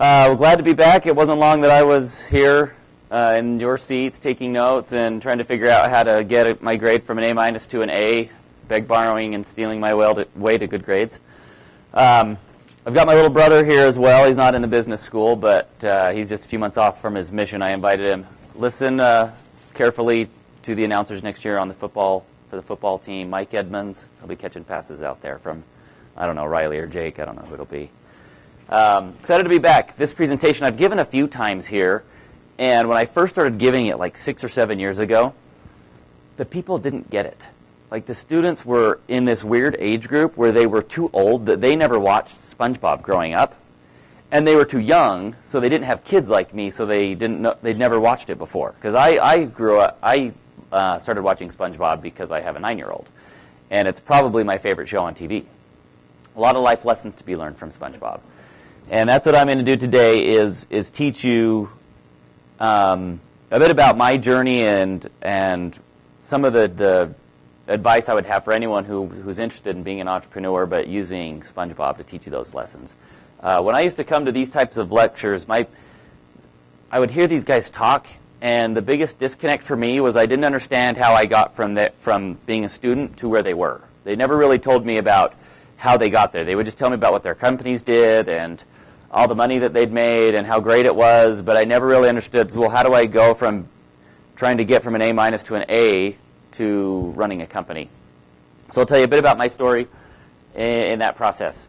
Well, glad to be back. It wasn't long that I was here in your seats taking notes and trying to figure out how to get my grade from an A- to an A, beg, borrowing, and stealing my way to good grades. I've got my little brother here as well. He's not in the business school, but he's just a few months off from his mission. I invited him. Listen carefully to the announcers next year on the football team. Mike Edmunds, he'll be catching passes out there from, I don't know, Riley or Jake. I don't know who it'll be. Excited to be back. This presentation I've given a few times here, and when I first started giving it like 6 or 7 years ago, the people didn't get it. Like the students were in this weird age group where they were too old, that they never watched SpongeBob growing up, and they were too young, so they didn't have kids like me, so they'd never watched it before. Because I started watching SpongeBob because I have a 9-year-old, and it's probably my favorite show on TV. A lot of life lessons to be learned from SpongeBob. And that's what I'm going to do today is teach you a bit about my journey and some of the advice I would have for anyone who's interested in being an entrepreneur but using SpongeBob to teach you those lessons. When I used to come to these types of lectures, I would hear these guys talk, and the biggest disconnect for me was I didn't understand how I got from being a student to where they were. They never really told me about how they got there. They would just tell me about what their companies did and all the money that they'd made and how great it was, but I never really understood, well, how do I go from trying to get from an A- to an A to running a company? So I'll tell you a bit about my story in that process.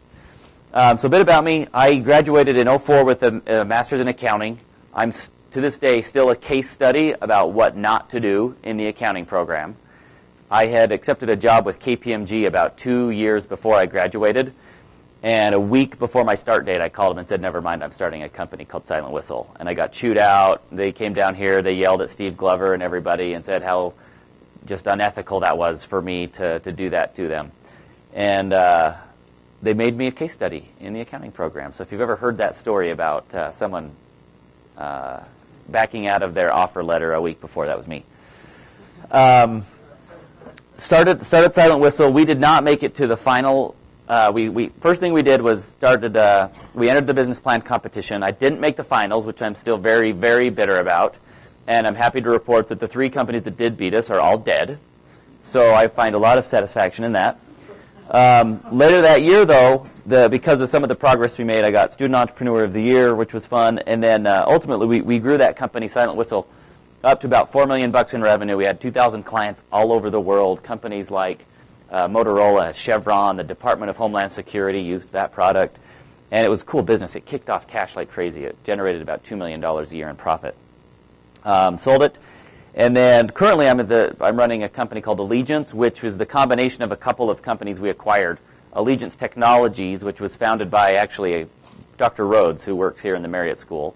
So a bit about me. I graduated in 2004 with a master's in accounting. I'm, to this day, still a case study about what not to do in the accounting program. I had accepted a job with KPMG about 2 years before I graduated. And a week before my start date, I called them and said, never mind, I'm starting a company called Silent Whistle. And I got chewed out. They came down here. They yelled at Steve Glover and everybody and said how just unethical that was for me to do that to them. And they made me a case study in the accounting program. So if you've ever heard that story about someone backing out of their offer letter a week before, that was me. Started Silent Whistle. We did not make it to the final. First thing we did was we entered the business plan competition. I didn't make the finals, which I'm still very, very bitter about. And I'm happy to report that the 3 companies that did beat us are all dead. So I find a lot of satisfaction in that. Later that year, though, because of some of the progress we made, I got Student Entrepreneur of the Year, which was fun. And then ultimately, we grew that company, Silent Whistle, up to about $4 million in revenue. We had 2,000 clients all over the world, companies like Motorola, Chevron, the Department of Homeland Security used that product, and it was a cool business. It kicked off cash like crazy. It generated about $2 million a year in profit. Sold it, and then currently I'm running a company called Allegiance, which was the combination of a couple of companies we acquired. Allegiance Technologies, which was founded by actually Dr. Rhodes, who works here in the Marriott School,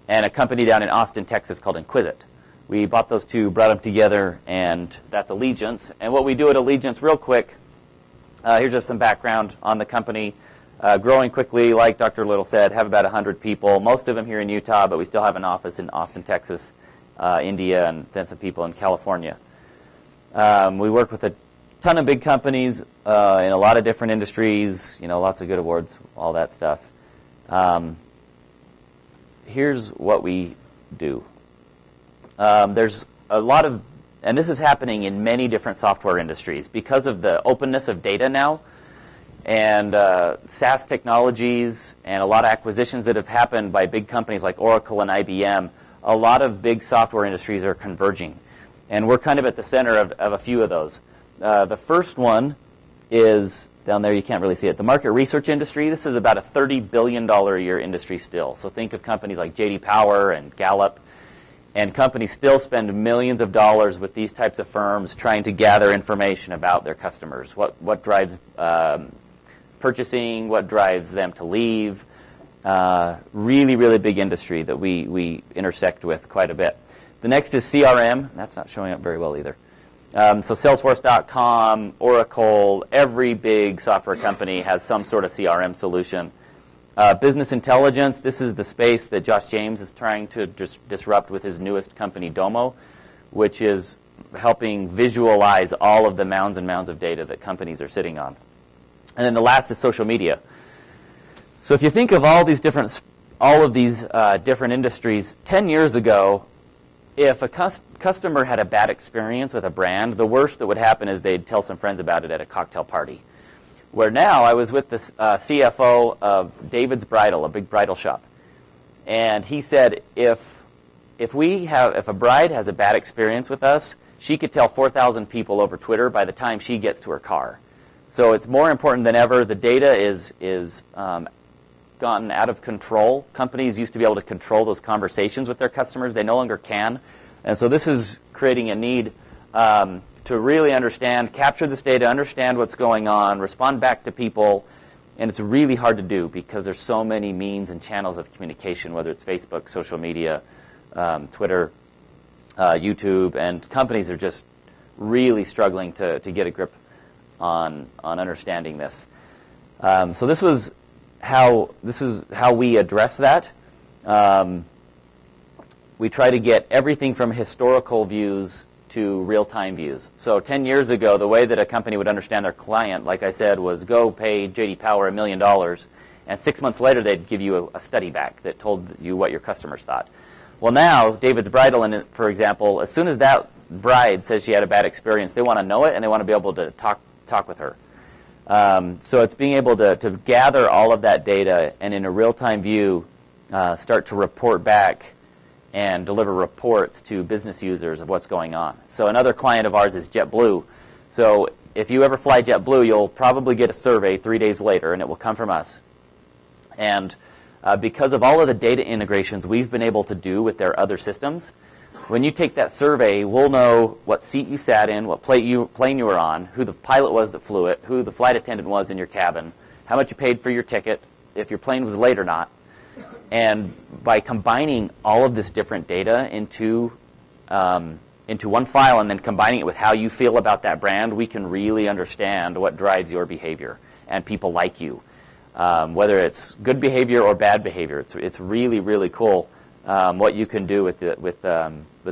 and a company down in Austin, Texas called Inquisit. We bought those two, brought them together, and that's Allegiance. And what we do at Allegiance, real quick, here's just some background on the company. Growing quickly, like Dr. Little said, have about 100 people, most of them here in Utah, but we still have an office in Austin, Texas, India, and then some people in California. We work with a ton of big companies in a lot of different industries, lots of good awards, all that stuff. Here's what we do. There's a lot of, and this is happening in many different software industries because of the openness of data now and SaaS technologies and a lot of acquisitions that have happened by big companies like Oracle and IBM. A lot of big software industries are converging, and we're kind of at the center of a few of those. The first one is down there. You can't really see it. The market research industry. This is about a $30 billion a year industry still. So think of companies like J.D. Power and Gallup. And companies still spend millions of dollars with these types of firms trying to gather information about their customers. What drives purchasing, what drives them to leave. Really, really big industry that we intersect with quite a bit. The next is CRM. That's not showing up very well either. So Salesforce.com, Oracle, every big software company has some sort of CRM solution. Business intelligence, this is the space that Josh James is trying to disrupt with his newest company, Domo, which is helping visualize all of the mounds and mounds of data that companies are sitting on. And then the last is social media. So if you think of all these different all of these different industries. 10 years ago, if a customer had a bad experience with a brand, the worst that would happen is they'd tell some friends about it at a cocktail party. Where now, I was with the CFO of David's Bridal, a big bridal shop, and he said if a bride has a bad experience with us, she could tell 4,000 people over Twitter by the time she gets to her car. So it's more important than ever. The data is gotten out of control. Companies used to be able to control those conversations with their customers. They no longer can. And so this is creating a need to really understand, capture this data, understand what's going on, respond back to people. And it's really hard to do because there's so many means and channels of communication, whether it's Facebook, social media, Twitter, YouTube, and companies are just really struggling to get a grip on understanding this. So this is how we address that. We try to get everything from historical views to real-time views. So 10 years ago, the way that a company would understand their client, like I said, was go pay J.D. Power $1 million, and 6 months later they'd give you a study back that told you what your customers thought. Well, now, David's Bridal, for example, as soon as that bride says she had a bad experience, they want to know it, and they want to be able to talk with her. So it's being able to gather all of that data and in a real-time view start to report back and deliver reports to business users of what's going on. So another client of ours is Jetblue. So if you ever fly Jetblue, you'll probably get a survey 3 days later, and it will come from us. And because of all of the data integrations we've been able to do with their other systems, when you take that survey, we'll know what seat you sat in, what plane you were on, who the pilot was that flew it, who the flight attendant was in your cabin, how much you paid for your ticket, if your plane was late or not. And by combining all of this different data into one file and then combining it with how you feel about that brand, we can really understand what drives your behavior and people like you, whether it's good behavior or bad behavior. It's really, really cool what you can do with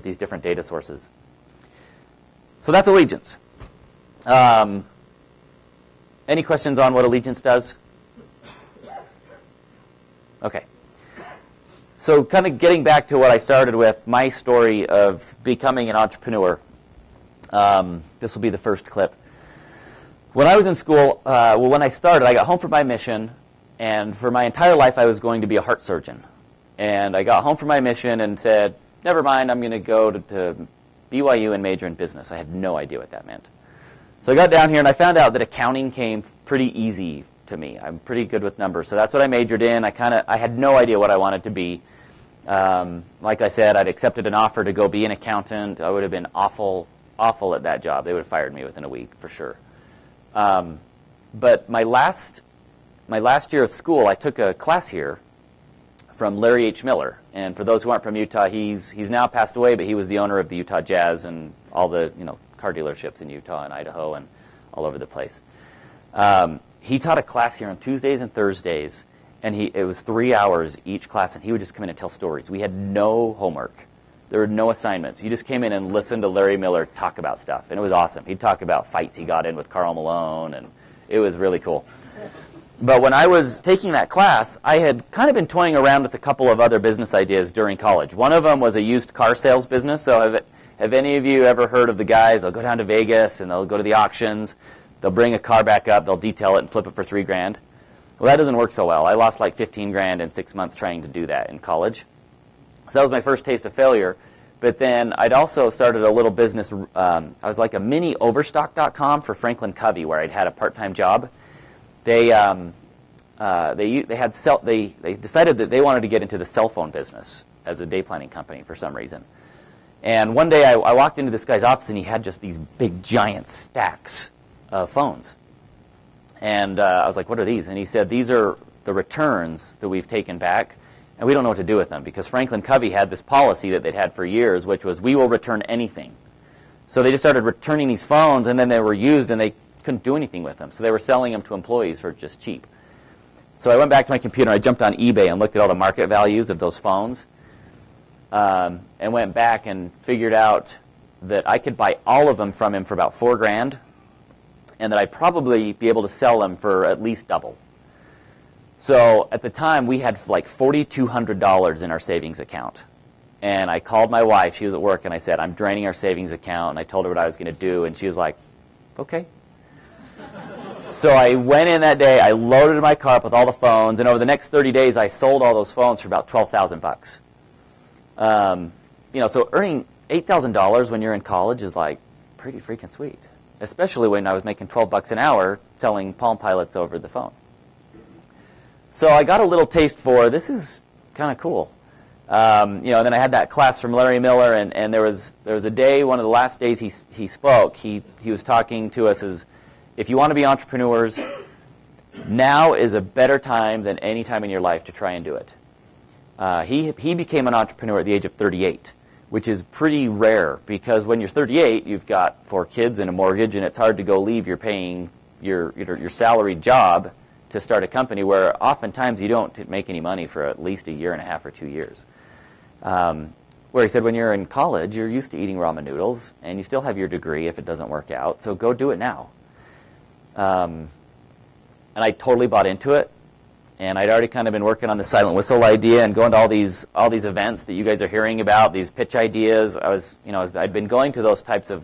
these different data sources. So that's Allegiance. Any questions on what Allegiance does? Okay. So kind of getting back to what I started with, my story of becoming an entrepreneur. This will be the first clip. When I was in school, when I started, I got home from my mission, and for my entire life I was going to be a heart surgeon. And I got home from my mission and said, never mind, I'm going to go to BYU and major in business. I had no idea what that meant. So I got down here and I found out that accounting came pretty easy to me. I'm pretty good with numbers, so that's what I majored in. I had no idea what I wanted to be. Like I said, I'd accepted an offer to go be an accountant. I would have been awful at that job. They would have fired me within a week for sure. But my last year of school, I took a class here from Larry H. Miller. And for those who aren't from Utah, he's now passed away, but he was the owner of the Utah Jazz and all the car dealerships in Utah and Idaho and all over the place. He taught a class here on Tuesdays and Thursdays, and it was 3 hours each class, and he would just come in and tell stories. We had no homework. There were no assignments. You just came in and listened to Larry Miller talk about stuff, and it was awesome. He'd talk about fights he got in with Karl Malone, and it was really cool. But when I was taking that class, I had kind of been toying around with a couple of other business ideas during college. One of them was a used car sales business. So have any of you ever heard of the guys? They'll go down to Vegas, and they'll go to the auctions. They'll bring a car back up. They'll detail it and flip it for $3,000. Well, that doesn't work so well. I lost like $15,000 in 6 months trying to do that in college. So that was my first taste of failure. But then I'd also started a little business. I was like a mini Overstock.com for Franklin Covey, where I'd had a part-time job. They decided that they wanted to get into the cell phone business as a day planning company for some reason. And one day I walked into this guy's office, and he had just these big giant stacks of phones. And I was like, what are these? And he said, these are the returns that we've taken back, and we don't know what to do with them, because Franklin Covey had this policy that they'd had for years, which was, we will return anything. So they just started returning these phones, and then they were used, and they couldn't do anything with them. So they were selling them to employees for just cheap. So I went back to my computer, I jumped on eBay and looked at all the market values of those phones, and went back and figured out that I could buy all of them from him for about $4,000, and that I'd probably be able to sell them for at least double. So at the time, we had like $4,200 in our savings account. And I called my wife. She was at work, and I said, I'm draining our savings account. And I told her what I was going to do, and she was like, okay. So I went in that day. I loaded my car up with all the phones, and over the next 30 days, I sold all those phones for about $12,000. So earning $8,000 when you're in college is like pretty freaking sweet, especially when I was making $12 an hour selling Palm Pilots over the phone. So I got a little taste for this is kind of cool. And then I had that class from Larry Miller, and there was a day, one of the last days he spoke, he was talking to us as, if you want to be entrepreneurs, now is a better time than any time in your life to try and do it. He became an entrepreneur at the age of 38, which is pretty rare, because when you're 38, you've got 4 kids and a mortgage, and it's hard to go leave your salaried job to start a company where oftentimes you don't make any money for at least a year and a half or 2 years. Where he said, when you're in college, you're used to eating ramen noodles, and you still have your degree if it doesn't work out, so go do it now. And I totally bought into it, and I'd already kind of been working on the silent whistle idea and going to all these events that you guys are hearing about, these pitch ideas. I'd been going to those types of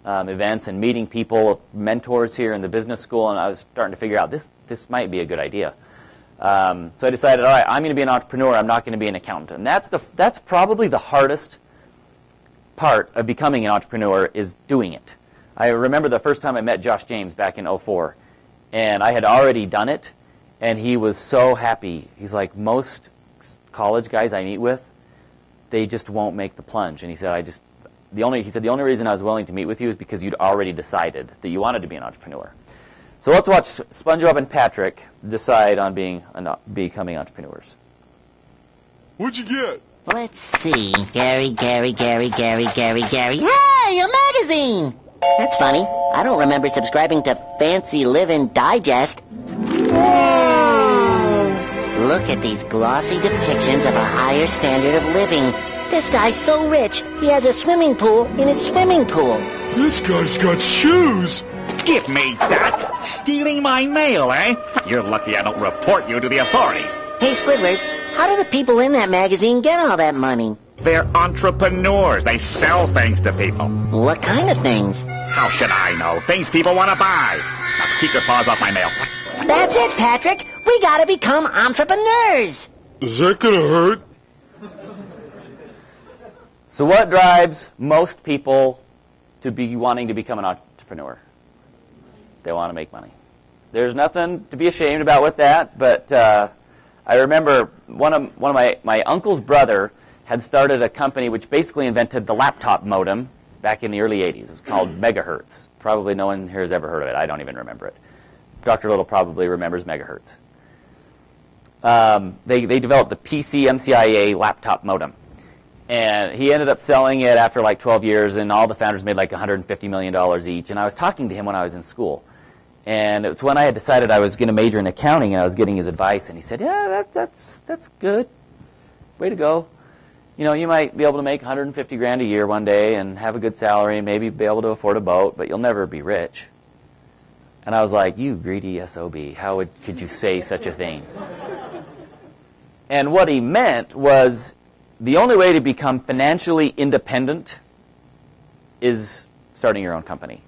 events and meeting people, mentors here in the business school, and I was starting to figure out this might be a good idea. So I decided, all right, I'm going to be an entrepreneur. I'm not going to be an accountant. And that's probably the hardest part of becoming an entrepreneur, is doing it. I remember the first time I met Josh James back in 2004, and I had already done it, and he was so happy. He's like, most college guys I meet with, they just won't make the plunge. And he said, the only reason I was willing to meet with you is because you'd already decided that you wanted to be an entrepreneur. So let's watch SpongeBob and Patrick decide on becoming entrepreneurs. What'd you get? Let's see. Gary. Hey, a magazine! That's funny. I don't remember subscribing to Fancy Living Digest. Whoa! Look at these glossy depictions of a higher standard of living. This guy's so rich, he has a swimming pool in his swimming pool. This guy's got shoes. Give me that! Stealing my mail, eh? You're lucky I don't report you to the authorities. Hey, Squidward, how do the people in that magazine get all that money? They're entrepreneurs. They sell things to people. What kind of things? How should I know? Things people want to buy. Now keep your paws off my mail. That's it, Patrick. We gotta become entrepreneurs. Is that gonna hurt? So what drives most people to be wanting to become an entrepreneur? They want to make money. There's nothing to be ashamed about with that, but I remember one of my uncle's brother had started a company which basically invented the laptop modem back in the early 80s. It was called Megahertz. Probably no one here has ever heard of it. I don't even remember it. Dr. Little probably remembers Megahertz. They developed the PC MCIA laptop modem. And he ended up selling it after like 12 years, and all the founders made like $150 million each. And I was talking to him when I was in school. And it's when I had decided I was going to major in accounting, and I was getting his advice. And he said, yeah, that's good. Way to go. You might be able to make $150,000 a year one day and have a good salary and maybe be able to afford a boat, but you'll never be rich. And I was like, you greedy SOB, how could you say such a thing? And what he meant was, the only way to become financially independent is starting your own company.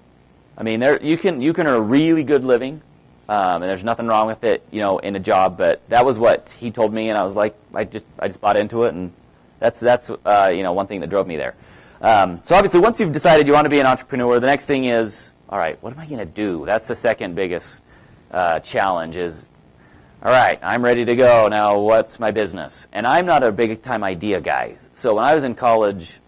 I mean, you can earn a really good living, and there's nothing wrong with it, in a job. But that was what he told me, and I was like, I just bought into it, and that's one thing that drove me there. So obviously, once you've decided you want to be an entrepreneur, the next thing is, all right, what am I going to do? That's the second biggest challenge is, all right, I'm ready to go. Now, what's my business? And I'm not a big-time idea guy. So when I was in college,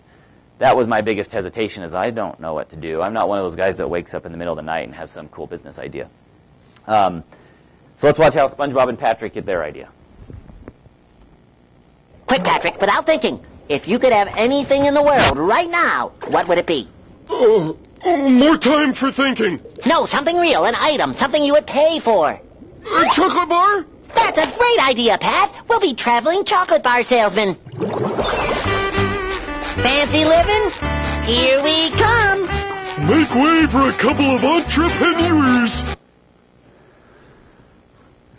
that was my biggest hesitation, is I don't know what to do. I'm not one of those guys that wakes up in the middle of the night and has some cool business idea. So let's watch how SpongeBob and Patrick get their idea. Quick, Patrick, without thinking. If you could have anything in the world right now, what would it be? More time for thinking. No, something real, an item, something you would pay for. A chocolate bar? That's a great idea, Pat. We'll be traveling chocolate bar salesmen. Fancy living? Here we come. Make way for a couple of entrepreneurs.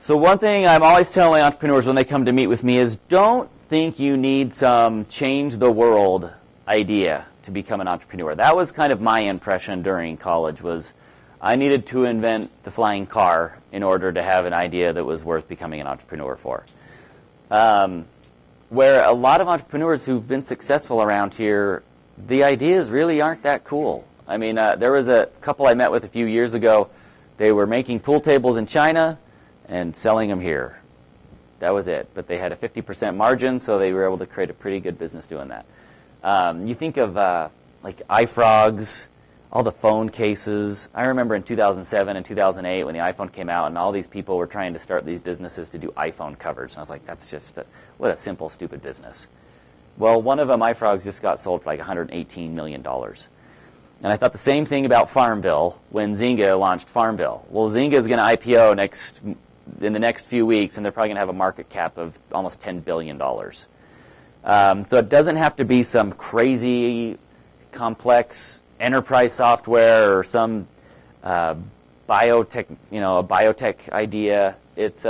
So one thing I'm always telling entrepreneurs when they come to meet with me is don't think you need some change the world idea to become an entrepreneur. That was kind of my impression during college, was I needed to invent the flying car in order to have an idea that was worth becoming an entrepreneur for. Where a lot of entrepreneurs who've been successful around here, the ideas really aren't that cool. I mean, there was a couple I met with a few years ago. They were making pool tables in China and selling them here. That was it. But they had a 50% margin, so they were able to create a pretty good business doing that. You think of like iFrogs, all the phone cases. I remember in 2007 and 2008 when the iPhone came out and all these people were trying to start these businesses to do iPhone covers. And I was like, that's just, what a simple, stupid business. Well, one of them, iFrogs, just got sold for like $118 million. And I thought the same thing about Farmville when Zynga launched Farmville. Well, Zynga is going to IPO in the next few weeks, and they're probably going to have a market cap of almost $10 billion. So it doesn't have to be some crazy, complex enterprise software or some biotech, a biotech idea. It's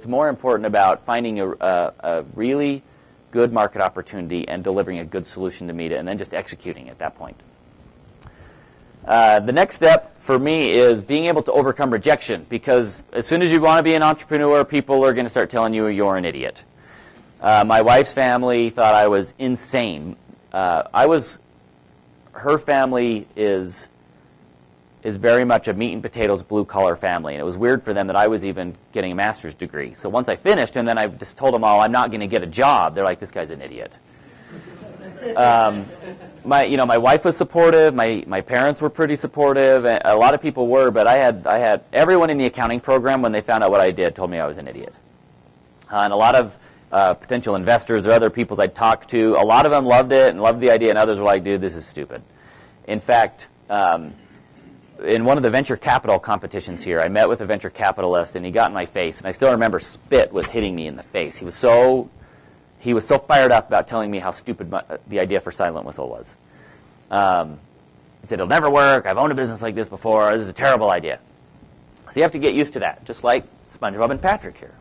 more important about finding a really good market opportunity and delivering a good solution to meet it, and then just executing at that point. The next step for me is being able to overcome rejection, because as soon as you want to be an entrepreneur, people are going to start telling you you're an idiot. My wife's family thought I was insane. Her family is very much a meat and potatoes blue-collar family, and it was weird for them that I was even getting a master's degree. So once I finished, and then I just told them all I'm not going to get a job, they're like, this guy's an idiot. My wife was supportive. My parents were pretty supportive. And a lot of people were, but I had everyone in the accounting program, when they found out what I did, told me I was an idiot. And a lot of potential investors or other people I'd talked to, a lot of them loved it and loved the idea, and others were like, dude, this is stupid. In fact, in one of the venture capital competitions here, I met with a venture capitalist, and he got in my face, and I still remember spit was hitting me in the face. He was so fired up about telling me how stupid the idea for Silent Whistle was. He said, it'll never work. I've owned a business like this before. This is a terrible idea. So you have to get used to that, just like SpongeBob and Patrick here.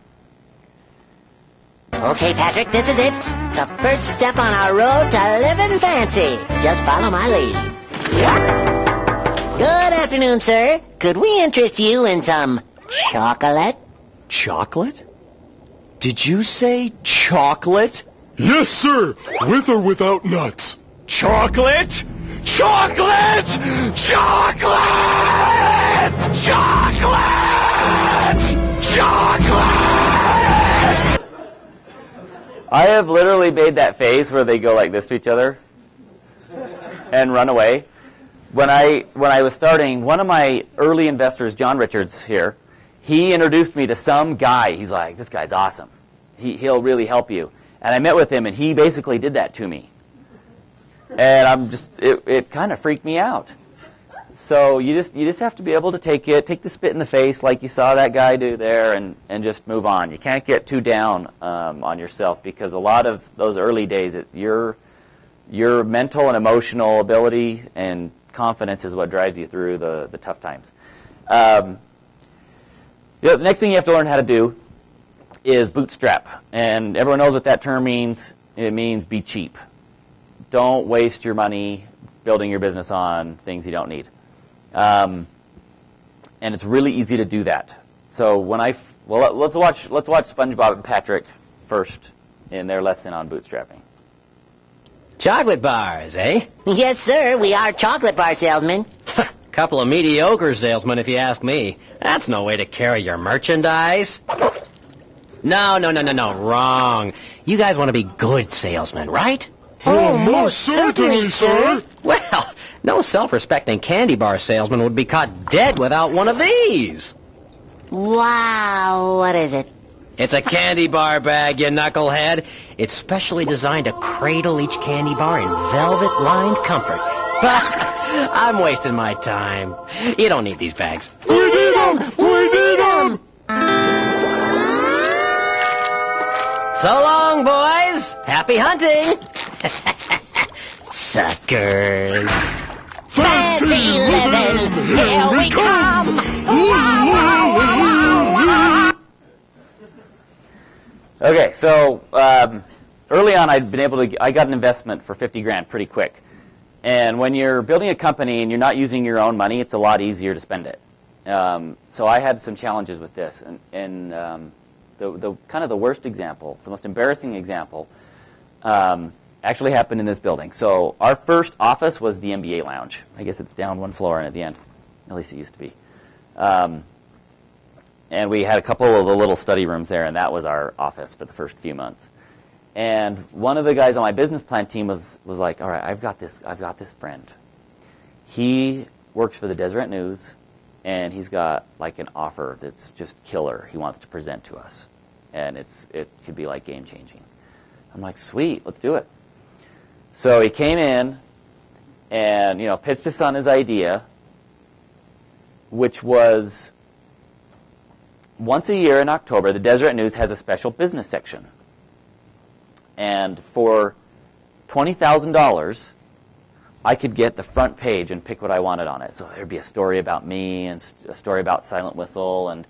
Okay, Patrick, this is it. The first step on our road to living fancy. Just follow my lead. Good afternoon, sir. Could we interest you in some chocolate? Chocolate? Did you say chocolate? Yes, sir. With or without nuts. Chocolate? Chocolate! Chocolate! Chocolate! Chocolate! I have literally made that face where they go like this to each other and run away. When I was starting, one of my early investors, John Richards here, he introduced me to some guy. He's like, this guy's awesome. He'll really help you. And I met with him, and he basically did that to me. And it kind of freaked me out. So you just have to be able to take the spit in the face like you saw that guy do there, and just move on. You can't get too down on yourself, because a lot of those early days, your mental and emotional ability and confidence is what drives you through the tough times. The next thing you have to learn how to do is bootstrap. And everyone knows what that term means. It means be cheap. Don't waste your money building your business on things you don't need. And it's really easy to do that. So let's watch SpongeBob and Patrick first in their lesson on bootstrapping. Chocolate bars, eh? Yes, sir. We are chocolate bar salesmen. Couple of mediocre salesmen, if you ask me. That's no way to carry your merchandise. No. Wrong. You guys want to be good salesmen, right? Oh, most certainly, sir. Well, no self-respecting candy bar salesman would be caught dead without one of these. Wow, what is it? It's a candy bar bag, you knucklehead. It's specially designed to cradle each candy bar in velvet-lined comfort. I'm wasting my time. You don't need these bags. We need them! We need them! So long, boys. Happy hunting. Suckers. Fancy living! Here we come! Wow, wow, wow, wow, wow. Okay, so early on, I got an investment for 50 grand pretty quick. And when you're building a company and you're not using your own money, it's a lot easier to spend it. So I had some challenges with this. And the kind of the worst example, the most embarrassing example, actually happened in this building. So our first office was the MBA lounge. I guess it's down one floor and at the end. At least it used to be. And we had a couple of the little study rooms there, and that was our office for the first few months. And one of the guys on my business plan team was like, all right, I've got this friend. He works for the Deseret News, and he's got like an offer that's just killer he wants to present to us. And it could be like game-changing. I'm like, sweet, let's do it. So he came in and, pitched us on his idea, which was once a year in October, the Deseret News has a special business section. And for $20,000, I could get the front page and pick what I wanted on it. So there'd be a story about me and a story about Silent Whistle. And,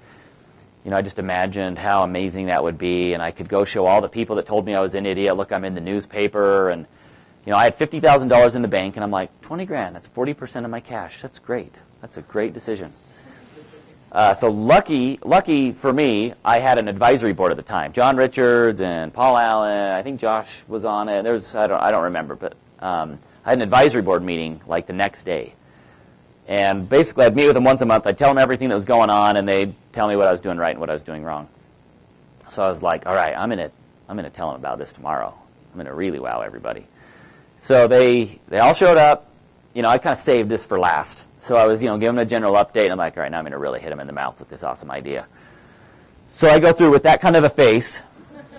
I just imagined how amazing that would be. And I could go show all the people that told me I was an idiot, look, I'm in the newspaper. And, I had $50,000 in the bank. And I'm like, 20 grand, that's 40% of my cash. That's great. That's a great decision. So lucky for me, I had an advisory board at the time. John Richards and Paul Allen. I think Josh was on it. I don't remember, but I had an advisory board meeting like the next day. And basically, I'd meet with them once a month. I'd tell them everything that was going on, and they'd tell me what I was doing right and what I was doing wrong. So I was like, all right, I'm gonna tell them about this tomorrow. I'm gonna really wow everybody. So they all showed up. I kind of saved this for last. So I was, giving them a general update, and I'm like, all right, now I'm going to really hit them in the mouth with this awesome idea. So I go through with that kind of a face.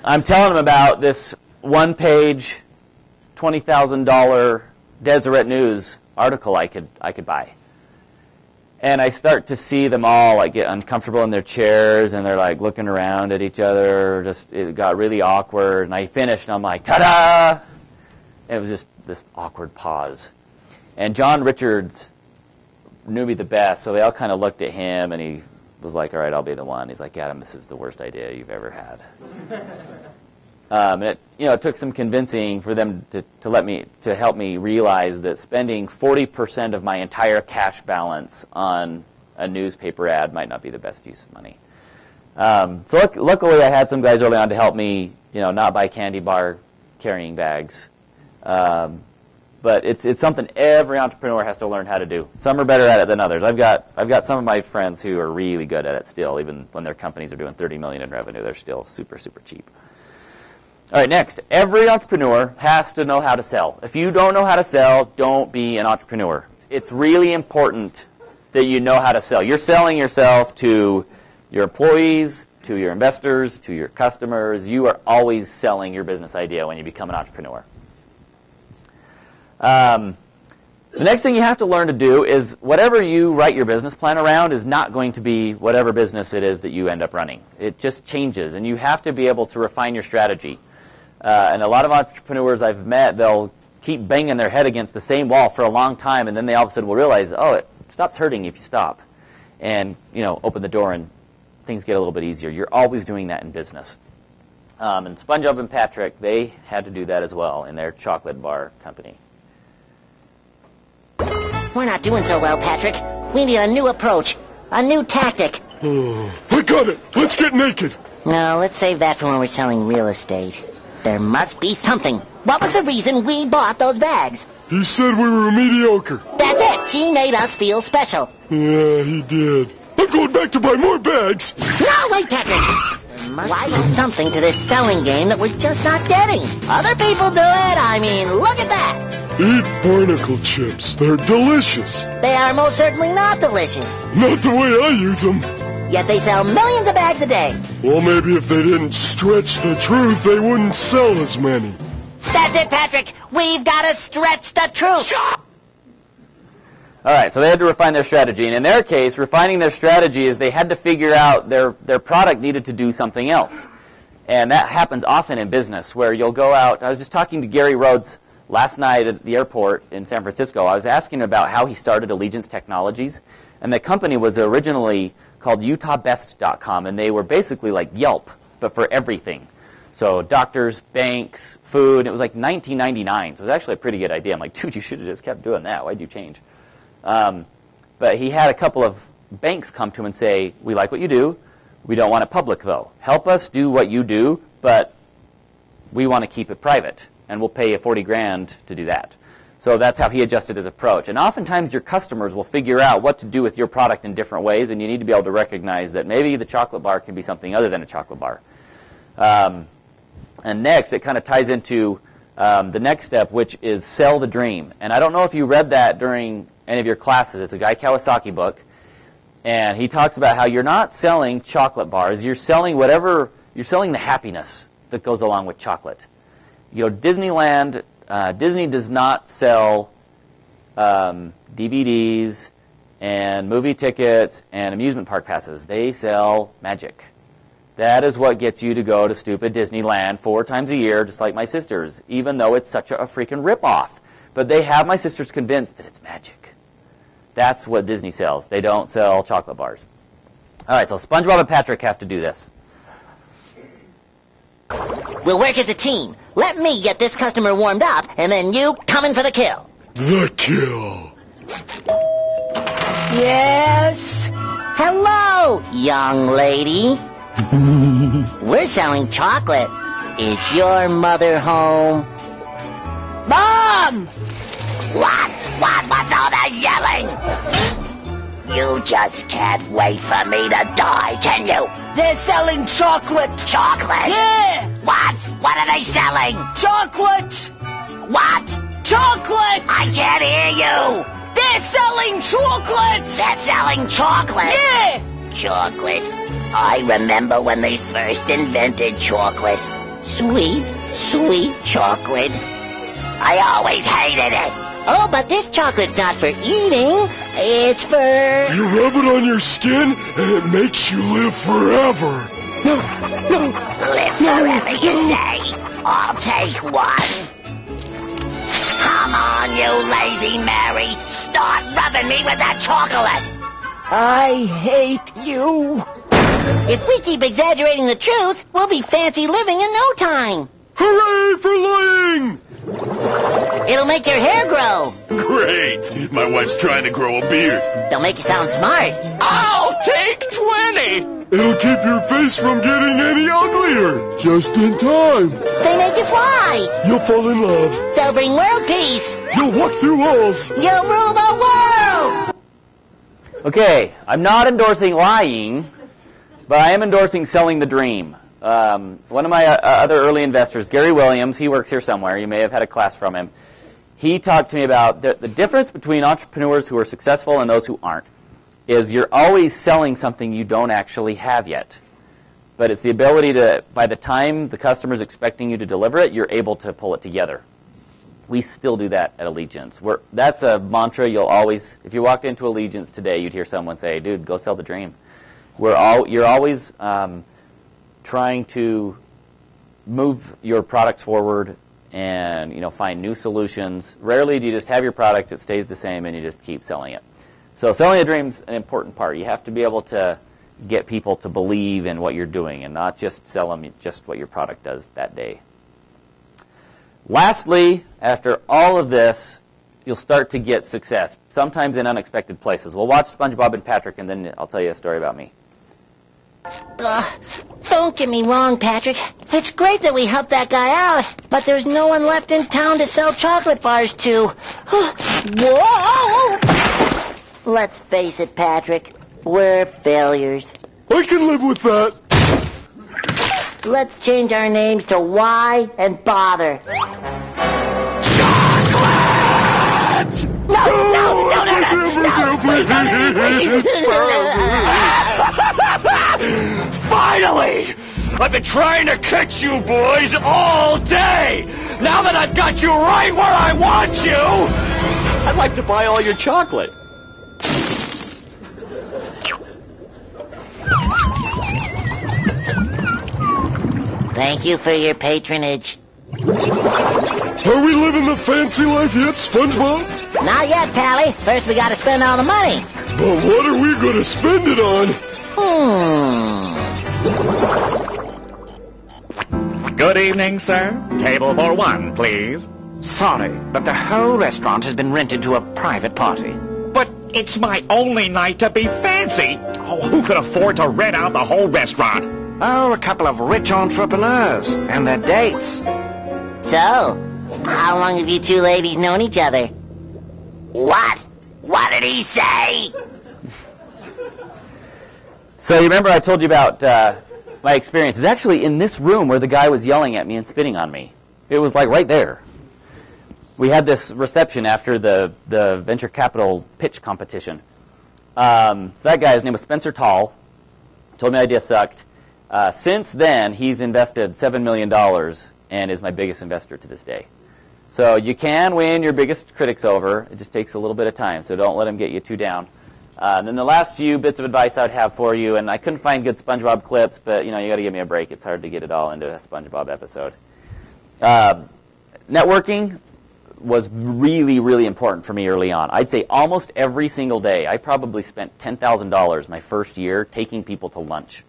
I'm telling them about this one-page, $20,000 Deseret News article I could buy. And I start to see them all like get uncomfortable in their chairs, and they're like looking around at each other. It got really awkward, and I finished, and I'm like, ta-da! And it was just this awkward pause. And John Richards knew me the best, so they all kind of looked at him, and he was like, all right, I'll be the one. He's like, Adam, this is the worst idea you've ever had. And it took some convincing for them to help me realize that spending 40% of my entire cash balance on a newspaper ad might not be the best use of money. So luckily I had some guys early on to help me, not buy candy bar carrying bags. But it's something every entrepreneur has to learn how to do. Some are better at it than others. I've got some of my friends who are really good at it still, even when their companies are doing $30 million in revenue. They're still super, super cheap. All right, next. Every entrepreneur has to know how to sell. If you don't know how to sell, don't be an entrepreneur. It's really important that you know how to sell. You're selling yourself to your employees, to your investors, to your customers. You are always selling your business idea when you become an entrepreneur. The next thing you have to learn to do is whatever you write your business plan around is not going to be whatever business it is that you end up running. It just changes, and you have to be able to refine your strategy. And a lot of entrepreneurs I've met, they'll keep banging their head against the same wall for a long time, and then they all of a sudden will realize, oh, it stops hurting if you stop and open the door, and things get a little bit easier. You're always doing that in business. And SpongeBob and Patrick, they had to do that as well in their chocolate bar company. We're not doing so well, Patrick. We need a new approach, a new tactic. I got it. Let's get naked. No, let's save that for when we're selling real estate. There must be something. What was the reason we bought those bags? He said we were mediocre. That's it. He made us feel special. Yeah, he did. I'm going back to buy more bags. No, wait, Patrick. There must be something to this selling game that we're just not getting. Other people do it. I mean, look at that. Eat barnacle chips. They're delicious. They are most certainly not delicious. Not the way I use them. Yet they sell millions of bags a day. Well, maybe if they didn't stretch the truth, they wouldn't sell as many. That's it, Patrick. We've got to stretch the truth. All right, so they had to refine their strategy. And in their case, refining their strategy is they had to figure out their product needed to do something else. And that happens often in business, where you'll go out. I was just talking to Gary Rhodes last night at the airport in San Francisco. I was asking about how he started Allegiance Technologies. And the company was originally called UtahBest.com, and they were basically like Yelp, but for everything. So doctors, banks, food. It was like $19.99, so it was actually a pretty good idea. I'm like, dude, you should have just kept doing that. Why'd you change? But he had a couple of banks come to him and say, we like what you do. We don't want it public, though. Help us do what you do, but we want to keep it private, and we'll pay you 40 grand to do that. So that's how he adjusted his approach. And oftentimes your customers will figure out what to do with your product in different ways, and you need to be able to recognize that maybe the chocolate bar can be something other than a chocolate bar. And next, it kind of ties into the next step, which is sell the dream. And I don't know if you read that during any of your classes. It's a Guy Kawasaki book. And he talks about how you're not selling chocolate bars. You're selling whatever, you're selling the happiness that goes along with chocolate. You know, Disneyland, Disney does not sell DVDs and movie tickets and amusement park passes. They sell magic. That is what gets you to go to stupid Disneyland 4 times a year, just like my sisters, even though it's such a freaking ripoff. But they have my sisters convinced that it's magic. That's what Disney sells. They don't sell chocolate bars. All right, so SpongeBob and Patrick have to do this. We'll work as a team. Let me get this customer warmed up, and then you come in for the kill. The kill. Yes? Hello, young lady. We're selling chocolate. Is your mother home? Mom! What? What's all that yelling? You just can't wait for me to die, can you? They're selling chocolate. Chocolate? Yeah! What? What are they selling? Chocolate! What? Chocolate! I can't hear you! They're selling chocolate! They're selling chocolate? Yeah! Chocolate. I remember when they first invented chocolate. Sweet, sweet chocolate. I always hated it. Oh, but this chocolate's not for eating. It's for... You rub it on your skin, and it makes you live forever. Live forever, you say? I'll take one. Come on, you lazy Mary. Start rubbing me with that chocolate. I hate you. If we keep exaggerating the truth, we'll be fancy living in no time. Hooray for lying! It'll make your hair grow. Great! My wife's trying to grow a beard. They'll make you sound smart. I'll take 20! It'll keep your face from getting any uglier. Just in time. They make you fly. You'll fall in love. They'll bring world peace. You'll walk through walls. You'll rule the world. Okay, I'm not endorsing lying, but I am endorsing selling the dream. One of my other early investors, Gary Williams, he works here somewhere. You may have had a class from him. He talked to me about the difference between entrepreneurs who are successful and those who aren't. Is you're always selling something you don't actually have yet. But it's the ability to, by the time the customer's expecting you to deliver it, you're able to pull it together. We still do that at Allegiance. That's a mantra you'll always, if you walked into Allegiance today, you'd hear someone say, dude, go sell the dream. You're always trying to move your products forward and find new solutions. Rarely do you just have your product, it stays the same, and you just keep selling it. So selling the dream's an important part. You have to be able to get people to believe in what you're doing and not just sell them just what your product does that day. Lastly, after all of this, you'll start to get success, sometimes in unexpected places. We'll watch SpongeBob and Patrick, and then I'll tell you a story about me. Don't get me wrong, Patrick. It's great that we helped that guy out, but there's no one left in town to sell chocolate bars to. Whoa! Let's face it, Patrick. We're failures. I can live with that. Let's change our names to Why and Bother. Chocolate! No, Finally! I've been trying to catch you boys all day! Now that I've got you right where I want you! I'd like to buy all your chocolate. Thank you for your patronage. Are we living the fancy life yet, SpongeBob? Not yet, Pally. First we gotta spend all the money. But what are we gonna spend it on? Good evening, sir. Table for one, please. Sorry, but the whole restaurant has been rented to a private party. But it's my only night to be fancy. Oh, who could afford to rent out the whole restaurant? Oh, a couple of rich entrepreneurs and their dates. So, how long have you two ladies known each other? What? What did he say? So you remember I told you about my experience. It's actually in this room where the guy was yelling at me and spitting on me. It was like right there. We had this reception after the venture capital pitch competition. So that guy, his name was Spencer Tall, told me my idea sucked. Since then, he's invested $7 million and is my biggest investor to this day. So you can win your biggest critics over. It just takes a little bit of time, so don't let them get you too down. Then the last few bits of advice I'd have for you, and I couldn't find good SpongeBob clips, but you got to give me a break. It's hard to get it all into a SpongeBob episode. Networking was really, really important for me early on. I'd say almost every single day. I probably spent $10,000 my first year taking people to lunch.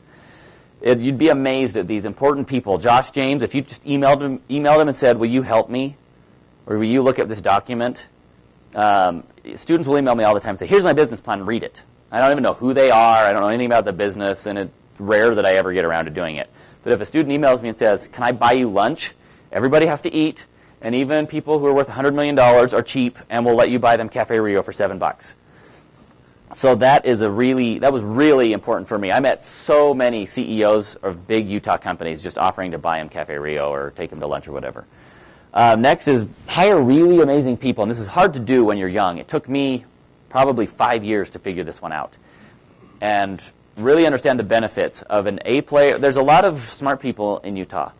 You'd be amazed at these important people. Josh James, if you just emailed him and said, will you help me? Or will you look at this document? Students will email me all the time and say, here's my business plan, read it. I don't even know who they are. I don't know anything about the business, and it's rare that I ever get around to doing it. But if a student emails me and says, can I buy you lunch? Everybody has to eat. And even people who are worth $100 million are cheap and will let you buy them Cafe Rio for $7. So that was really important for me. I met so many CEOs of big Utah companies just offering to buy them Cafe Rio or take them to lunch or whatever. Next is hire really amazing people. And this is hard to do when you're young. It took me probably 5 years to figure this one out. And really understand the benefits of an A player. There's a lot of smart people in Utah.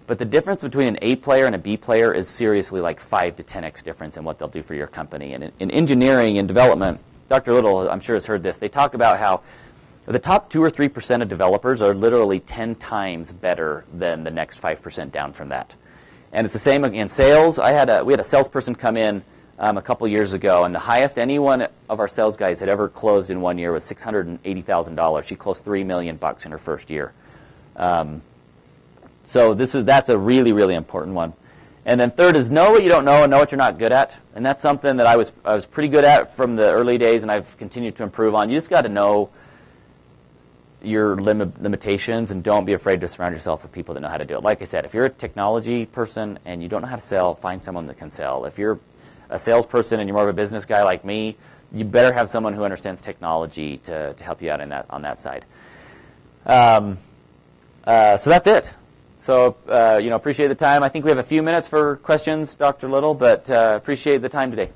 But the difference between an A player and a B player is seriously like 5 to 10x difference in what they'll do for your company. And in engineering and development, Dr. Little, I'm sure, has heard this. They talk about how the top 2 or 3% of developers are literally 10 times better than the next 5% down from that. And it's the same in sales. We had a salesperson come in a couple years ago, and the highest any one of our sales guys had ever closed in 1 year was $680,000. She closed $3 million in her first year. So that's a really, really important one. And then third is know what you don't know and know what you're not good at. And that's something that I was pretty good at from the early days, and I've continued to improve on. You just got to know your limitations, and don't be afraid to surround yourself with people that know how to do it. Like I said, if you're a technology person and you don't know how to sell, find someone that can sell. If you're a salesperson and you're more of a business guy like me, you better have someone who understands technology to help you out on that side. So that's it. So, appreciate the time. I think we have a few minutes for questions, Dr. Little, but appreciate the time today.